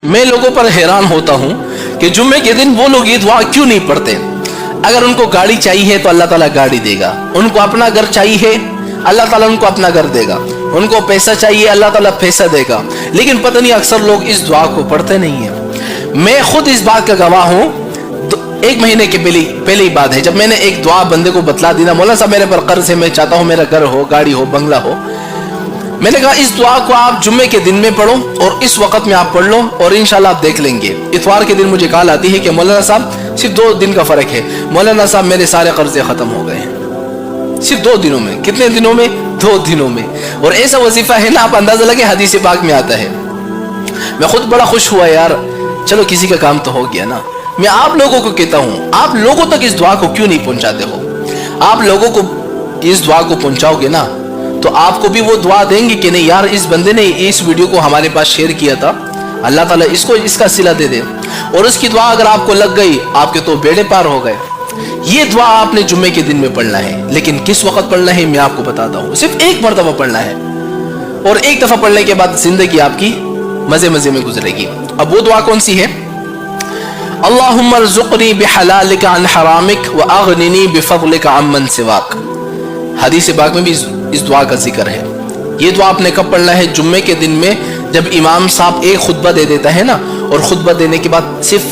मैं लोगों पर हैरान होता हूँ कि जुम्मे के दिन वो लोग ये दुआ क्यों नहीं पढ़ते। अगर उनको गाड़ी चाहिए तो अल्लाह ताला गाड़ी देगा, उनको अपना घर चाहिए अल्लाह ताला उनको अपना घर देगा, उनको पैसा चाहिए अल्लाह ताला पैसा देगा, लेकिन पता नहीं अक्सर लोग इस दुआ को पढ़ते नहीं है। मैं खुद इस बात का गवाह हूँ। 1 महीने के पहले ही बात है, जब मैंने एक दुआ बंदे को बतला दी ना, मौलाना साहब मेरे पर कर्ज है, मैं चाहता हूँ मेरा घर हो, गाड़ी हो, बंगला हो। मैंने कहा इस दुआ को आप जुम्मे के दिन में पढ़ो और इस वक्त में आप पढ़ लो और इंशाल्लाह आप देख लेंगे। इतवार के दिन मुझे कॉल आती है कि मौलाना साहब सिर्फ 2 दिन का फर्क है, मौलाना साहब मेरे सारे कर्जे खत्म हो गए हैं सिर्फ 2 दिनों में। कितने दिनों में? 2 दिनों में। और ऐसा वजीफा है ना, आप अंदाजा लगे हदीस पाक में आता है। मैं खुद बड़ा खुश हुआ यार, चलो किसी का काम तो हो गया ना। मैं आप लोगों को कहता हूँ, आप लोगों तक इस दुआ को क्यों नहीं पहुंचाते हो? आप लोगों को इस दुआ को पहुंचाओगे ना तो आपको भी वो दुआ देंगे कि नहीं यार, इस बंदे ने इस वीडियो को हमारे पास शेयर किया था, अल्लाह ताला इसको इसका सिला दे दे। और उसकी दुआ अगर आपको लग गई, आपके तो बेड़े पार हो गए। ये दुआ आपने जुम्मे के दिन में पढ़ना है, लेकिन किस वक्त पढ़ना है मैं आपको बताता हूँ। सिर्फ 1 मरतबा पढ़ना है और 1 दफा पढ़ने के बाद जिंदगी आपकी मजे मजे में गुजरेगी। अब वो दुआ कौन सी है? अल्लाहुम्मा रज़ुक़नी बिहलालिका अन हरामिक व अग़निनी बिफ़ज़लिका अम्मन सिवाक। हदीस पाक में भी इस दुआ का जिक्र है। ये दुआ आपने कब पढ़ना है? जुम्मे के दिन में, जब इमाम साहब एक खुतबा दे देता है ना, और खुतबा देने के बाद सिर्फ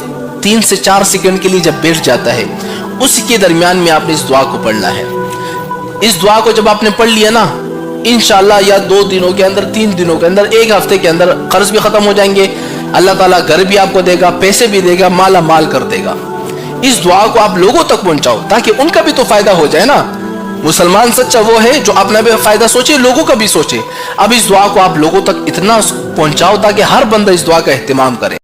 3 से 4 सेकंड के लिए जब बैठ जाता है, उसके दरमियान में आपने इस दुआ को पढ़ना है। इस दुआ को जब आपने पढ़ लिया ना, इंशाअल्लाह या 2 दिनों के अंदर, 3 दिनों के अंदर, 1 हफ्ते के अंदर कर्ज भी खत्म हो जाएंगे, अल्लाह ताला घर भी आपको देगा, पैसे भी देगा, माला माल कर देगा। इस दुआ को आप लोगों तक पहुंचाओ ताकि उनका भी तो फायदा हो जाए ना। मुसलमान सच्चा वो है जो अपना भी फायदा सोचे, लोगों का भी सोचे। अब इस दुआ को आप लोगों तक इतना पहुंचाओ ताकि हर बंदा इस दुआ का एहतिमाम करे।